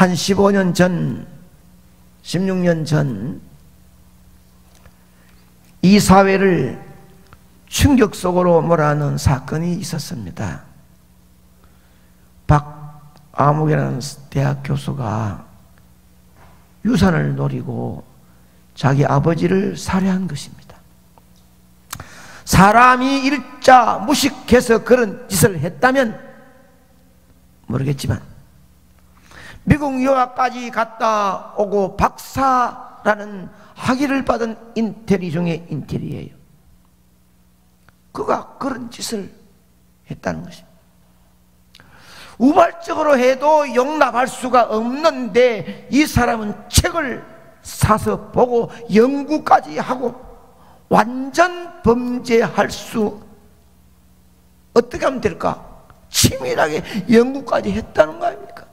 한 15년 전, 16년 전 이 사회를 충격 속으로 몰아넣은 사건이 있었습니다. 박아목이라는 대학 교수가 유산을 노리고 자기 아버지를 살해한 것입니다. 사람이 일자 무식해서 그런 짓을 했다면 모르겠지만 미국 유학까지 갔다 오고 박사라는 학위를 받은 인테리 중에 인테리예요. 그가 그런 짓을 했다는 것입니다. 우발적으로 해도 용납할 수가 없는데 이 사람은 책을 사서 보고 연구까지 하고 완전 범죄할 수 어떻게 하면 될까? 치밀하게 연구까지 했다는 거 아닙니까?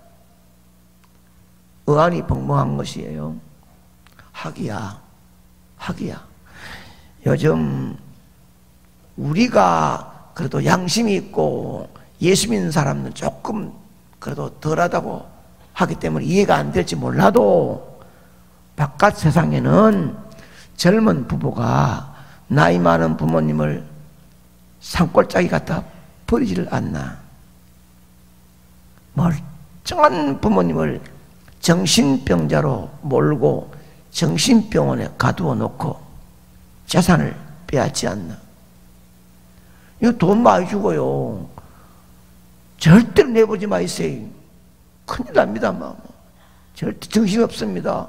의안이 벙벙한 것이에요. 학이야. 요즘 우리가 그래도 양심이 있고 예수 믿는 사람은 조금 그래도 덜하다고 하기 때문에 이해가 안 될지 몰라도 바깥 세상에는 젊은 부부가 나이 많은 부모님을 산골짜기 갖다 버리지를 않나. 멀쩡한 부모님을 정신병자로 몰고 정신병원에 가두어 놓고 재산을 빼앗지 않나. 이거 돈 많이 주고요. 절대로 내보지 마세요. 큰일 납니다. 절대 정신없습니다.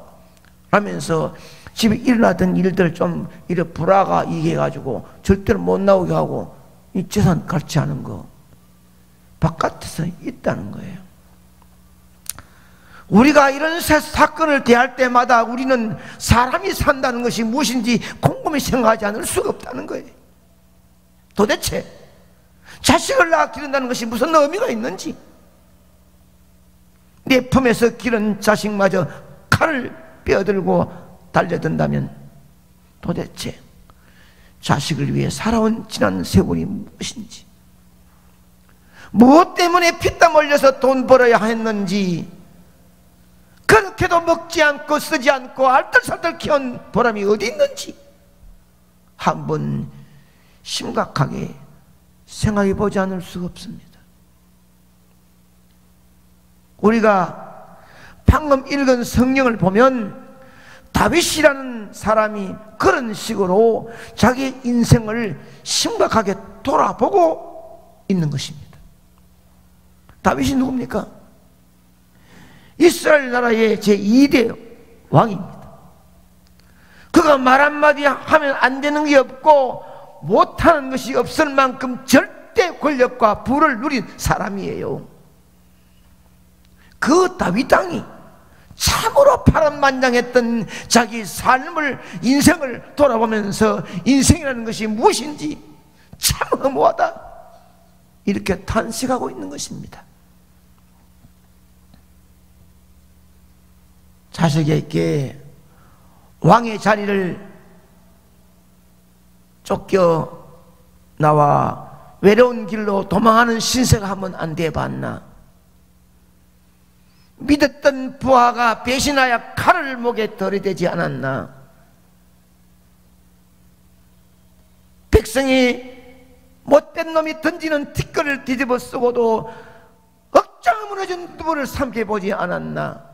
하면서 집에 일어나던 일들 좀 이래 불화가 이겨가지고 절대로 못 나오게 하고 이 재산 갈취하는 거 바깥에서 있다는 거예요. 우리가 이런 사건을 대할 때마다 우리는 사람이 산다는 것이 무엇인지 곰곰이 생각하지 않을 수가 없다는 거예요. 도대체 자식을 낳아 기른다는 것이 무슨 의미가 있는지, 내 품에서 기른 자식마저 칼을 빼어들고 달려든다면 도대체 자식을 위해 살아온 지난 세월이 무엇인지, 무엇 때문에 피땀 흘려서 돈 벌어야 했는지, 그렇게도 먹지 않고 쓰지 않고 알뜰살뜰 키운 보람이 어디 있는지 한번 심각하게 생각해 보지 않을 수가 없습니다. 우리가 방금 읽은 성경을 보면 다윗이라는 사람이 그런 식으로 자기 인생을 심각하게 돌아보고 있는 것입니다. 다윗이 누굽니까? 이스라엘 나라의 제2대 왕입니다. 그가 말 한마디 하면 안 되는 게 없고 못하는 것이 없을 만큼 절대 권력과 부를 누린 사람이에요. 그 다윗 왕이 참으로 파란만장했던 자기 삶을, 인생을 돌아보면서 인생이라는 것이 무엇인지 참 허무하다 이렇게 탄식하고 있는 것입니다. 자식에게 왕의 자리를 쫓겨 나와 외로운 길로 도망하는 신세가 한번 안 돼봤나? 믿었던 부하가 배신하여 칼을 목에 들이대지 않았나? 백성이 못된 놈이 던지는 티끌을 뒤집어 쓰고도 억장 무너진 두부를 삼켜보지 않았나?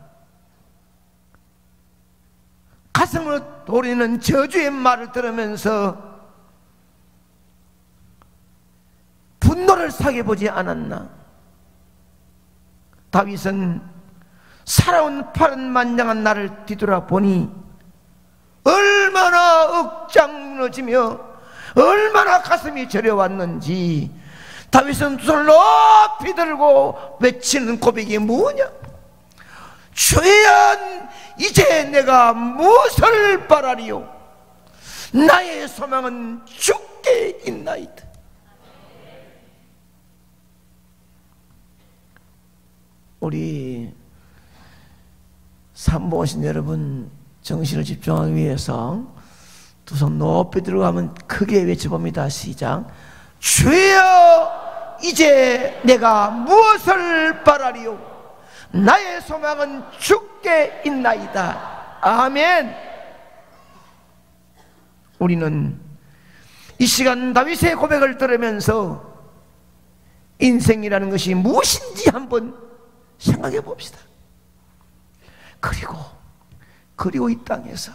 가슴을 도리는 저주의 말을 들으면서 분노를 사게 보지 않았나? 다윗은 살아온 파란만장한 나를 뒤돌아보니 얼마나 억장 무너지며 얼마나 가슴이 저려왔는지 다윗은 두 손을 높이 들고 외치는 고백이 뭐냐? 주여, 이제 내가 무엇을 바라리요? 나의 소망은 주께 있나이다. 우리 산모신 여러분, 정신을 집중하기 위해서 두 손 높이 들고 하면 크게 외쳐봅니다. 시작. 주여, 이제 내가 무엇을 바라리요? 나의 소망은 주께 있나이다. 아멘. 우리는 이 시간 다윗의 고백을 들으면서 인생이라는 것이 무엇인지 한번 생각해 봅시다. 그리고 이 땅에서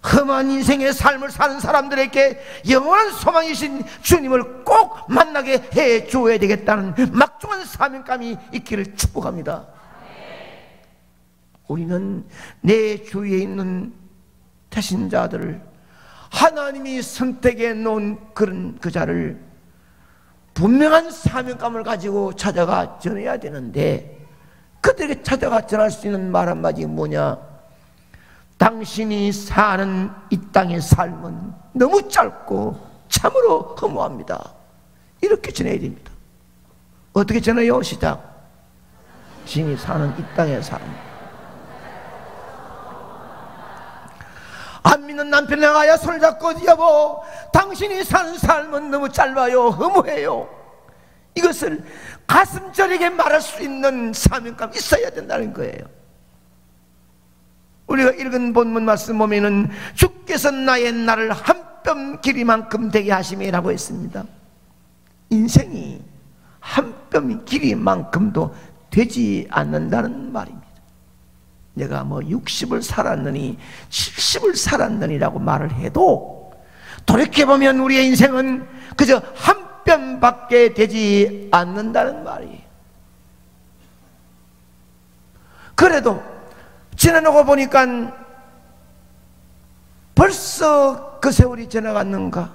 험한 인생의 삶을 사는 사람들에게 영원한 소망이신 주님을 꼭 만나게 해 주어야 되겠다는 막중한 사명감이 있기를 축복합니다. 우리는 내 주위에 있는 태신자들을 하나님이 선택해 놓은 그런 그자를 분명한 사명감을 가지고 찾아가 전해야 되는데, 그들에게 찾아가 전할 수 있는 말 한마디 뭐냐? 당신이 사는 이 땅의 삶은 너무 짧고 참으로 허무합니다. 이렇게 전해야 됩니다. 어떻게 전해요? 시작. 당신이 사는 이 땅의 삶. 안 믿는 남편을 향하여 손을 잡고, 여보, 당신이 사는 삶은 너무 짧아요, 허무해요. 이것을 가슴 저리게 말할 수 있는 사명감이 있어야 된다는 거예요. 우리가 읽은 본문 말씀 보면은 주께서 나의 날을 한 뼘 길이만큼 되게 하심이라고 했습니다. 인생이 한 뼘 길이만큼도 되지 않는다는 말입니다. 내가 뭐 60을 살았느니 70을 살았느니라고 말을 해도 돌이켜보면 우리의 인생은 그저 한 뼘밖에 되지 않는다는 말이에요. 그래도 지나고 보니까 벌써 그 세월이 지나갔는가?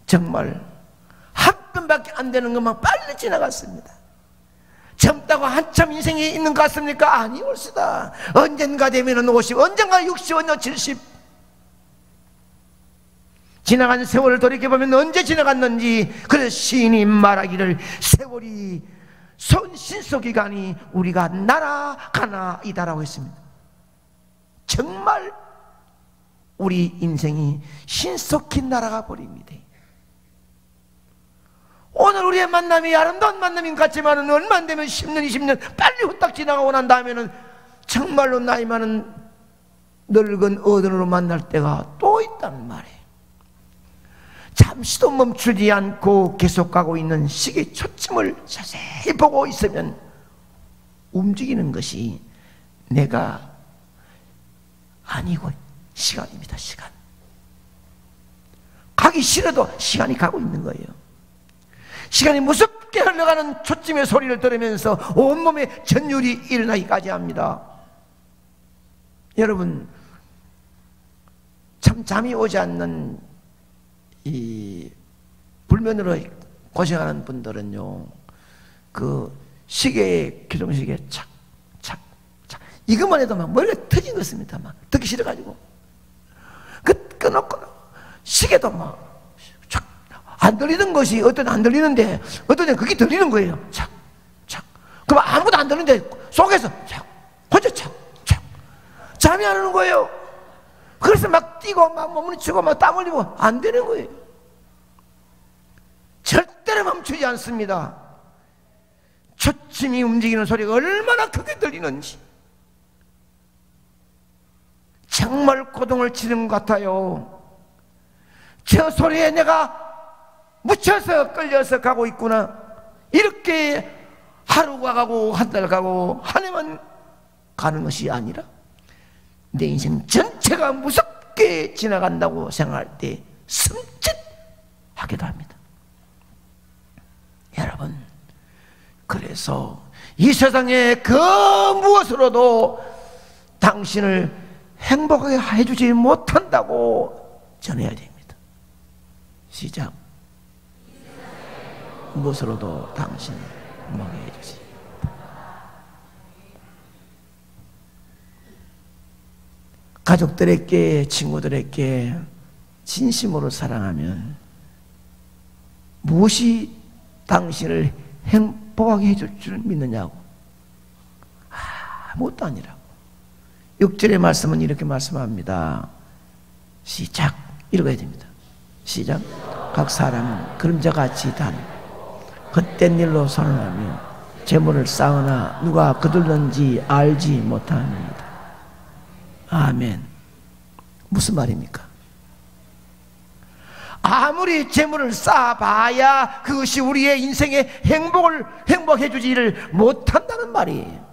정말 한 뼘밖에 안 되는 것만 빨리 지나갔습니다. 젊다고 한참 인생이 있는 것 같습니까? 아니올시다. 언젠가 되면 50, 언젠가 60, 언젠가 70. 지나간 세월을 돌이켜보면 언제 지나갔는지, 그래서 시인이 말하기를 세월이 신속기간이 우리가 날아가나이다라고 했습니다. 정말 우리 인생이 신속히 날아가 버립니다. 오늘 우리의 만남이 아름다운 만남인 것 같지만 얼마 안 되면 10년, 20년 빨리 후딱 지나가고 난 다음에는 정말로 나이 많은 늙은 어른으로 만날 때가 또 있단 말이에요. 잠시도 멈추지 않고 계속 가고 있는 시계 초점을 자세히 보고 있으면 움직이는 것이 내가 아니고 시간입니다. 시간. 가기 싫어도 시간이 가고 있는 거예요. 시간이 무섭게 흘러가는 초침의 소리를 들으면서 온몸에 전율이 일어나기까지 합니다. 여러분, 참 잠이 오지 않는 이 불면으로 고생하는 분들은요, 그 시계에, 기종시계에 착 이것만 해도 막 머리가 터진 것 같습니다. 막 듣기 싫어가지고 끊었고 시계도 막 안 들리는 것이 어떤 안 들리는데 어떤 데 그게 들리는 거예요. 착. 그럼 아무것도 안 들리는데 속에서 착, 혼자 착. 잠이 안 오는 거예요. 그래서 막 뛰고 막 몸을 치고 막 땀 흘리고 안 되는 거예요. 절대로 멈추지 않습니다. 초침이 움직이는 소리가 얼마나 크게 들리는지 정말 고통을 치는 것 같아요. 저 소리에 내가 묻혀서 끌려서 가고 있구나. 이렇게 하루가 가고 한 달 가고 한 해만 가는 것이 아니라 내 인생 전체가 무섭게 지나간다고 생각할 때 섬찟하기도 합니다. 여러분, 그래서 이 세상에 그 무엇으로도 당신을 행복하게 해주지 못한다고 전해야 됩니다. 시작. 무엇으로도 당신을 행복하게 해주지. 가족들에게, 친구들에게 진심으로 사랑하면 무엇이 당신을 행복하게 해줄 줄 믿느냐고? 아무것도 아니라고. 6절의 말씀은 이렇게 말씀합니다. 시작. 읽어야 됩니다. 시작. 각 사람은 그림자같이 단 헛된 일로 선언하며 재물을 쌓으나 누가 거둘는지 알지 못합니다. 아멘. 무슨 말입니까? 아무리 재물을 쌓아봐야 그것이 우리의 인생의 행복해 주지를 못한다는 말이에요.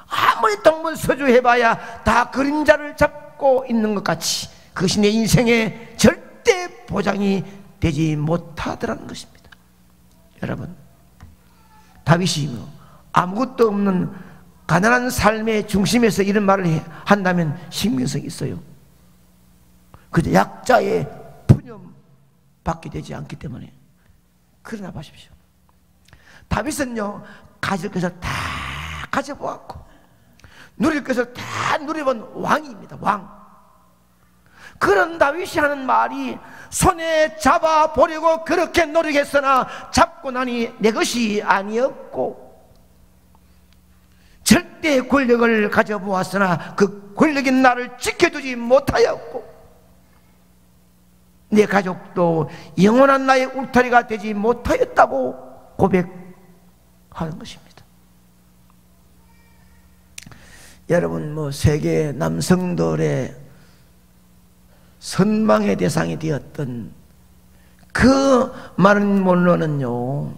아무리 동문서주 해봐야 다 그림자를 잡고 있는 것 같이 그것이 내 인생의 절대 보장이 되지 못하더라는 것입니다. 여러분, 다윗이 아무것도 없는 가난한 삶의 중심에서 이런 말을 한다면 신빙성이 있어요. 그저 약자의 푸념 받게 되지 않기 때문에. 그러나 보십시오, 다윗은요 가질 것을 다 가져보았고 누릴 것을 다 누려본 왕입니다. 왕. 그런 다윗이 하는 말이 손에 잡아보려고 그렇게 노력했으나 잡고 나니 내 것이 아니었고 절대 권력을 가져보았으나 그 권력이 나를 지켜주지 못하였고 내 가족도 영원한 나의 울타리가 되지 못하였다고 고백하는 것입니다. 여러분, 세계 남성들의 선망의 대상이 되었던 그 많은 몰로는요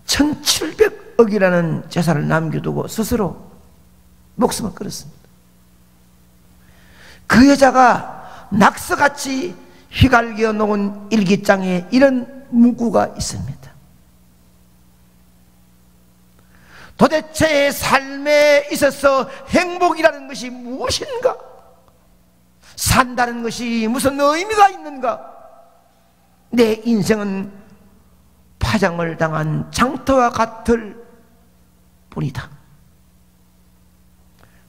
1700억이라는 재산을 남겨두고 스스로 목숨을 끊었습니다. 그 여자가 낙서같이 휘갈겨 놓은 일기장에 이런 문구가 있습니다. 도대체 삶에 있어서 행복이라는 것이 무엇인가? 산다는 것이 무슨 의미가 있는가? 내 인생은 파장을 당한 장터와 같을 뿐이다.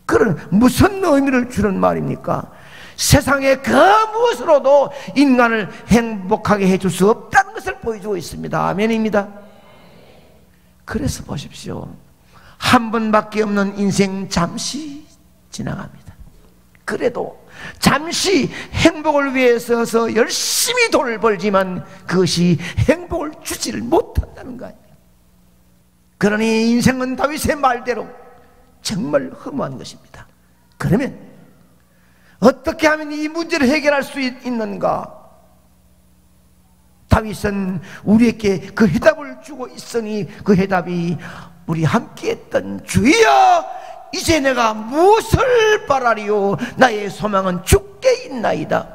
그런 무슨 의미를 주는 말입니까? 세상의 그 무엇으로도 인간을 행복하게 해줄 수 없다는 것을 보여주고 있습니다. 아멘입니다. 그래서 보십시오, 한 번밖에 없는 인생 잠시 지나갑니다. 그래도 잠시 행복을 위해서 열심히 돈을 벌지만 그것이 행복을 주지를 못한다는 거 아니에요. 그러니 인생은 다윗의 말대로 정말 허무한 것입니다. 그러면 어떻게 하면 이 문제를 해결할 수 있는가? 다윗은 우리에게 그 해답을 주고 있으니 그 해답이 우리 함께 했던 주여 이제 내가 무엇을 바라리요? 나의 소망은 주께 있나이다.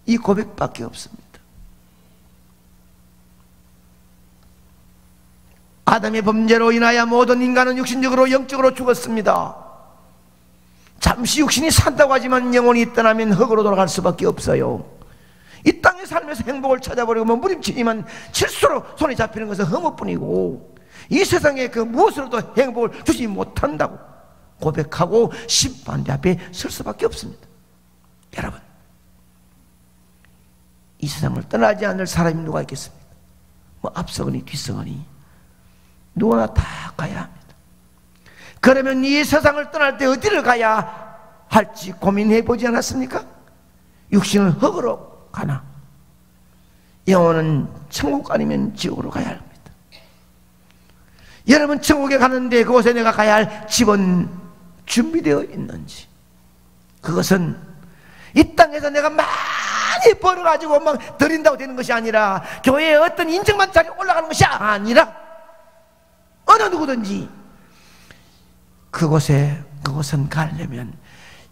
이 고백밖에 없습니다. 아담의 범죄로 인하여 모든 인간은 육신적으로 영적으로 죽었습니다. 잠시 육신이 산다고 하지만 영혼이 떠나면 흙으로 돌아갈 수밖에 없어요. 이 땅의 삶에서 행복을 찾아보려고 무림치지만 실수로 손에 잡히는 것은 허무뿐이고 이 세상에 그 무엇으로도 행복을 주지 못한다고 고백하고 심판대 앞에 설 수밖에 없습니다. 여러분, 이 세상을 떠나지 않을 사람이 누가 있겠습니까? 앞서거니 뒤서거니 누구나 다 가야 합니다. 그러면 이 세상을 떠날 때 어디를 가야 할지 고민해 보지 않았습니까? 육신은 흙으로 가나 영혼은 천국 아니면 지옥으로 가야 합니다. 여러분, 천국에 가는데 그곳에 내가 가야 할 집은 준비되어 있는지, 그것은 이 땅에서 내가 많이 벌어가지고 막 드린다고 되는 것이 아니라 교회에 어떤 인정만 잘 올라가는 것이 아니라 어느 누구든지 그것은 가려면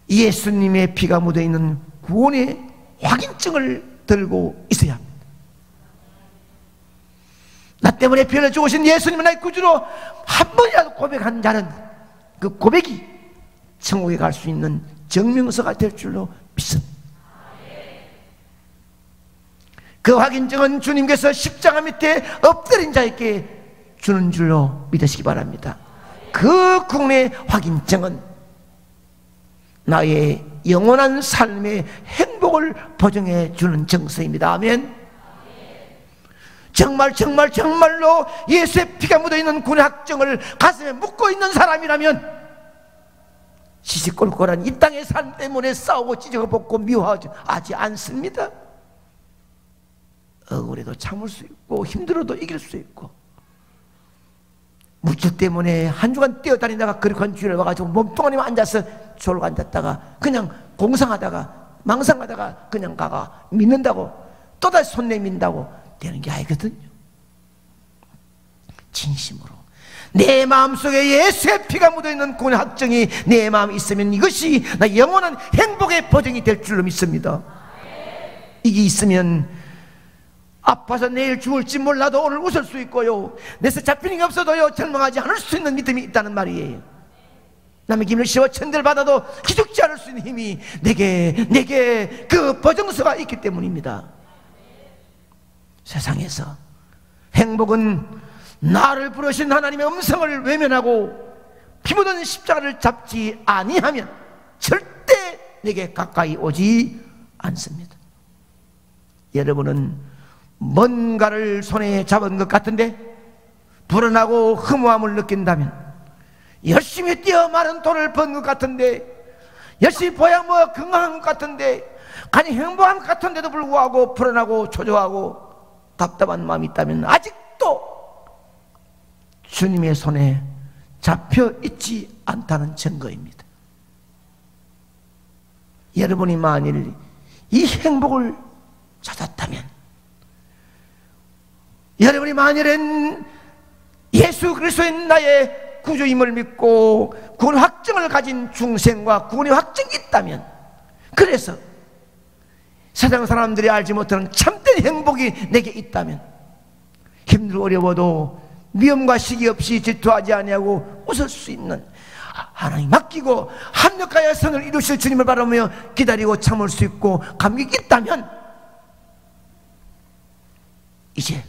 예수님의 피가 묻어있는 구원의 확인증을 들고 있어야 합니다. 나 때문에 피를 주신 예수님은 나의 구주로 한 번이라도 고백한 자는 그 고백이 천국에 갈 수 있는 증명서가 될 줄로 믿습니다. 그 확인증은 주님께서 십자가 밑에 엎드린 자에게 주는 줄로 믿으시기 바랍니다. 그 구원의 확인증은 나의 영원한 삶의 행복을 보증해 주는 증서입니다. 아멘. 정말로 예수의 피가 묻어있는 구원의 확증을 가슴에 묻고 있는 사람이라면 시시콜콜한 이 땅의 삶 때문에 싸우고 찢어먹고 미워하지 않습니다. 억울해도 참을 수 있고 힘들어도 이길 수 있고 물질 때문에 한 주간 뛰어다니다가 거룩한 주일에 와가지고 몸뚱아리만 앉아서 졸고 앉았다가 그냥 공상하다가 망상하다가 그냥 가가 믿는다고 또다시 손 내민다고 되는 게 아니거든요. 진심으로 내 마음속에 예수의 피가 묻어있는 구원의 확정이 내 마음에 있으면 이것이 나 영원한 행복의 보증이 될 줄로 믿습니다. 이게 있으면 아파서 내일 죽을지 몰라도 오늘 웃을 수 있고요, 내서 잡히는 게 없어도요 절망하지 않을 수 있는 믿음이 있다는 말이에요. 남의 기름을 씌워 천대를 받아도 기죽지 않을 수 있는 힘이 내게 그 보증서가 있기 때문입니다. 세상에서 행복은 나를 부르신 하나님의 음성을 외면하고 피 묻은 십자가를 잡지 아니하면 절대 내게 가까이 오지 않습니다. 여러분은 뭔가를 손에 잡은 것 같은데 불안하고 허무함을 느낀다면, 열심히 뛰어 많은 돈을 번 것 같은데, 열심히 보야 뭐 건강한 것 같은데, 간이 행복한 것 같은데도 불구하고 불안하고 초조하고 답답한 마음이 있다면 아직도 주님의 손에 잡혀 있지 않다는 증거입니다. 여러분이 만일 이 행복을 찾았다면, 여러분이 만일은 예수 그리스도인 나의 구주임을 믿고 구원 확증을 가진 중생과 구원의 확증이 있다면, 그래서 세상 사람들이 알지 못하는 참된 행복이 내게 있다면, 힘들고 어려워도 미움과 시기 없이 질투하지 아니하고 웃을 수 있는, 하나님 맡기고 합력하여 선을 이루실 주님을 바라며 기다리고 참을 수 있고 감격이 있다면, 이제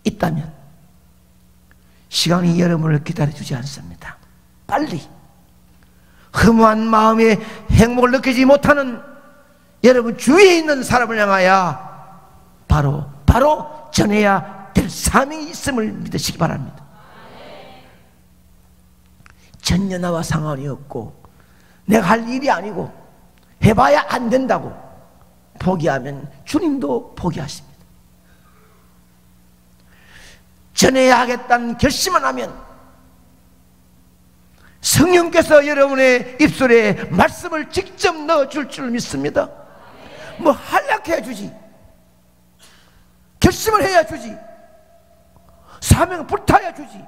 있다면 시간이 여러분을 기다려주지 않습니다. 빨리 허무한 마음에 행복을 느끼지 못하는 여러분 주위에 있는 사람을 향하여 바로 전해야 될 사명이 있음을 믿으시기 바랍니다. 전혀 나와 상관이 없고 내가 할 일이 아니고 해봐야 안 된다고 포기하면 주님도 포기하십니다. 전해야 하겠다는 결심만 하면 성령께서 여러분의 입술에 말씀을 직접 넣어줄 줄 믿습니다. 뭐 한약해 주지, 결심을 해야 주지, 사명을 불타야 주지.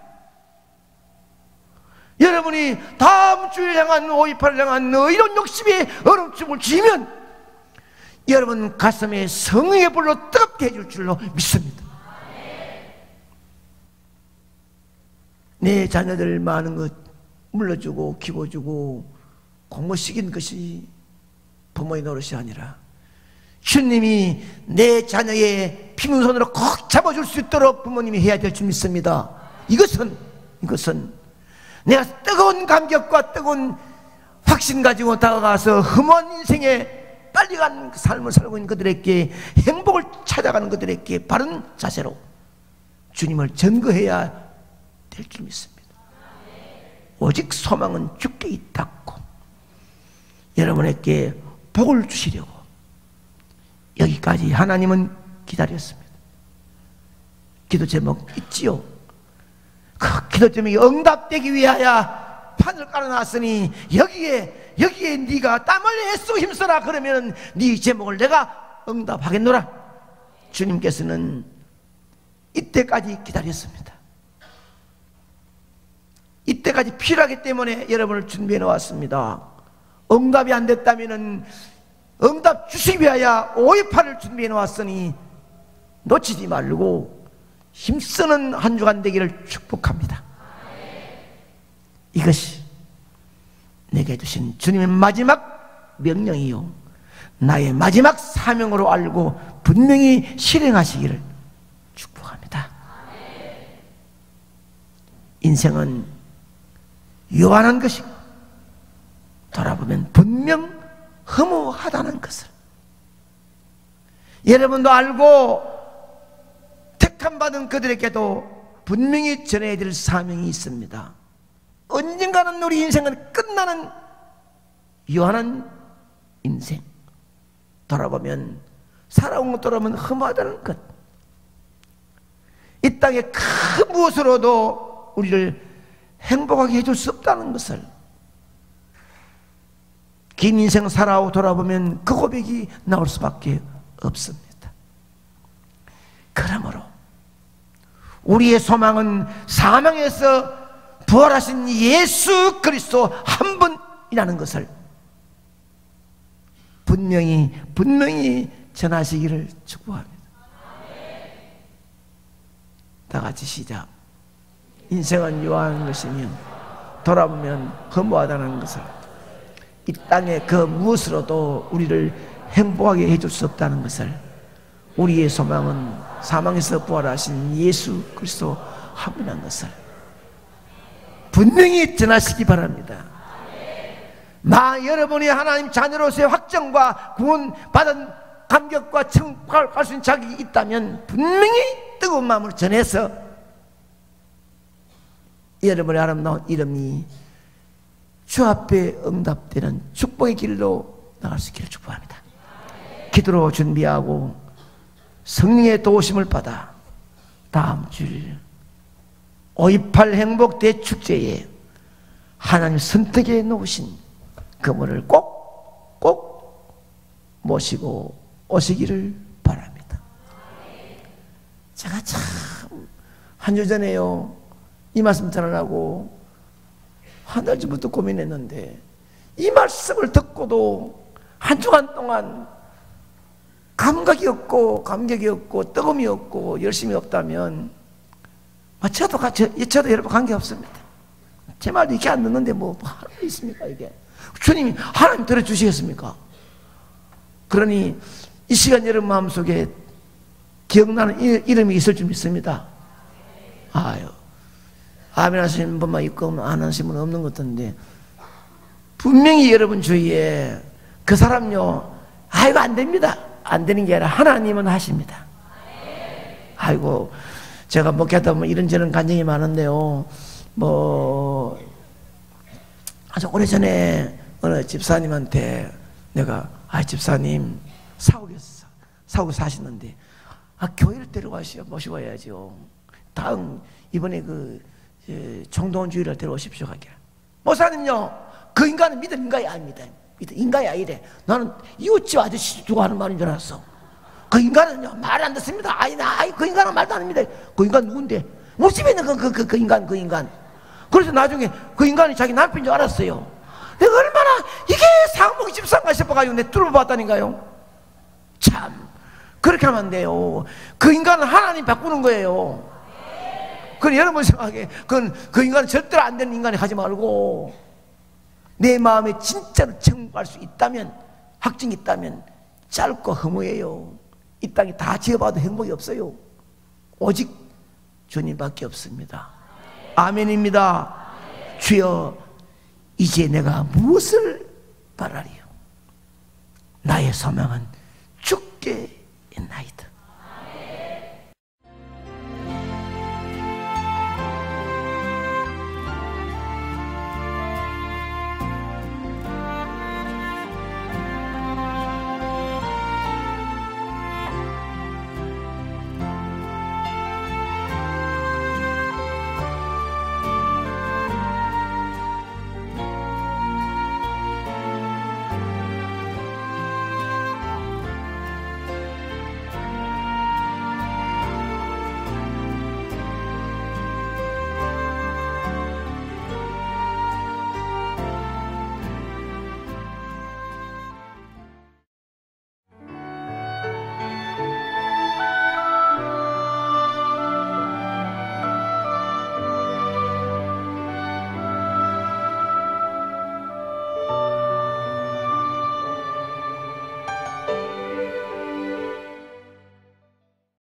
여러분이 다음 주를 향한 5.28을 향한 이런 욕심에 얼음춤을 쥐면 여러분 가슴에 성령의 불로 뜨겁게 해줄 줄로 믿습니다. 내 자녀들 많은 것 물러주고 키워주고 공모시킨 것이 부모의 노릇이 아니라 주님이 내 자녀의 피문손으로 꼭 잡아줄 수 있도록 부모님이 해야 될 줄 믿습니다. 이것은 내가 뜨거운 감격과 뜨거운 확신 가지고 다가가서 험한 인생에 빨리 가는 삶을 살고 있는 그들에게, 행복을 찾아가는 그들에게 바른 자세로 주님을 증거해야 될 줄 믿습니다. 오직 소망은 주께 있다고 여러분에게 복을 주시려고 여기까지 하나님은 기다렸습니다. 기도 제목 있지요? 그 기도 제목이 응답되기 위하여 판을 깔아놨으니 여기에 네가 땀 흘려 애쓰고 힘써라. 그러면 네 제목을 내가 응답하겠노라. 주님께서는 이때까지 기다렸습니다. 이때까지 필요하기 때문에 여러분을 준비해 놓았습니다. 응답이 안 됐다면 응답 주시기 위하여 5.28을 준비해 놓았으니 놓치지 말고 힘쓰는 한 주간 되기를 축복합니다. 이것이 내게 주신 주님의 마지막 명령이요 나의 마지막 사명으로 알고 분명히 실행하시기를 축복합니다. 인생은 요한한 것이고 돌아보면 분명 허무하다는 것을 여러분도 알고 택함 받은 그들에게도 분명히 전해야 될 사명이 있습니다. 언젠가는 우리 인생은 끝나는 요한한 인생. 돌아보면 살아온 것 돌아보면 허무하다는 것. 이 땅에 그 무엇으로도 우리를 행복하게 해줄 수 없다는 것을, 긴 인생 살아오고 돌아보면 그 고백이 나올 수밖에 없습니다. 그러므로 우리의 소망은 사망에서 부활하신 예수 그리스도 한 분이라는 것을 분명히 전하시기를 축복합니다. 다 같이 시작. 인생은 유한한 것이며 돌아보면 허무하다는 것을, 이 땅의 그 무엇으로도 우리를 행복하게 해줄 수 없다는 것을, 우리의 소망은 사망에서 부활하신 예수 그리스도 한 분이라는 것을 분명히 전하시기 바랍니다. 여러분이 하나님 자녀로서의 확정과 구원받은 감격과 청구할 수 있는 자격이 있다면 분명히 뜨거운 마음으로 전해서 여러분의 아름다운 이름이 주 앞에 응답되는 축복의 길로 나갈 수 있기를 축복합니다. 기도로 준비하고 성령의 도우심을 받아 다음 주 5.28 행복 대축제에 하나님 선택해 놓으신 그분을 꼭 모시고 오시기를 바랍니다. 제가 참 한 주 전에요, 이 말씀 전하려고 한 달 전부터 고민했는데, 이 말씀을 듣고도 한 주간 동안 감격이 없고 뜨거움이 없고 열심이 없다면 저도 여러분 관계없습니다. 제 말도 이렇게 안 듣는데 뭐 하는 게 있습니까? 이게 주님이 하나님 들어주시겠습니까? 그러니 이 시간 여러분 마음속에 기억나는 이름이 있을 줄 믿습니다. 아유, 아멘 하시는 분만 있고 안 하시는 분은 없는 것 같은데, 분명히 여러분 주위에 그 사람요, 아이고 안 됩니다, 안 되는 게 아니라 하나님은 하십니다. 아이고, 제가 목회하다 보면 이런저런 간증이 많은데요, 아주 오래전에 어느 집사님한테 내가, 집사님 사옥에 사시는데 교회를 데려가시오, 모시고 와야죠. 다음 이번에 정동원 주일을 데려오십시오 하기를. 목사님요, 그 인간은 믿을 인간이 아닙니다. 믿을 인간이 아니래. 나는 이웃집 아저씨 두고 하는 말인 줄 알았어. 그 인간은요, 말 안 듣습니다. 그 인간은 말도 안 합니다. 그 인간 누군데? 우리 집에 있는 그 인간. 그래서 나중에 그 인간이 자기 남편인 줄 알았어요. 내가 얼마나 이게 상복이 집사인가 싶어가지고 내가 뚫어봤다니까요. 참, 그렇게 하면 안 돼요. 그 인간은 하나님 바꾸는 거예요. 그럼 여러분 생각에 그 인간은 절대로 안 되는 인간이 하지 말고, 내 마음에 진짜로 청구할 수 있다면, 확증이 있다면 짧고 허무해요. 이 땅에 다 지어봐도 행복이 없어요. 오직 주님밖에 없습니다. 아멘입니다. 주여, 이제 내가 무엇을 바라리요? 나의 소망은 주께 있나이다.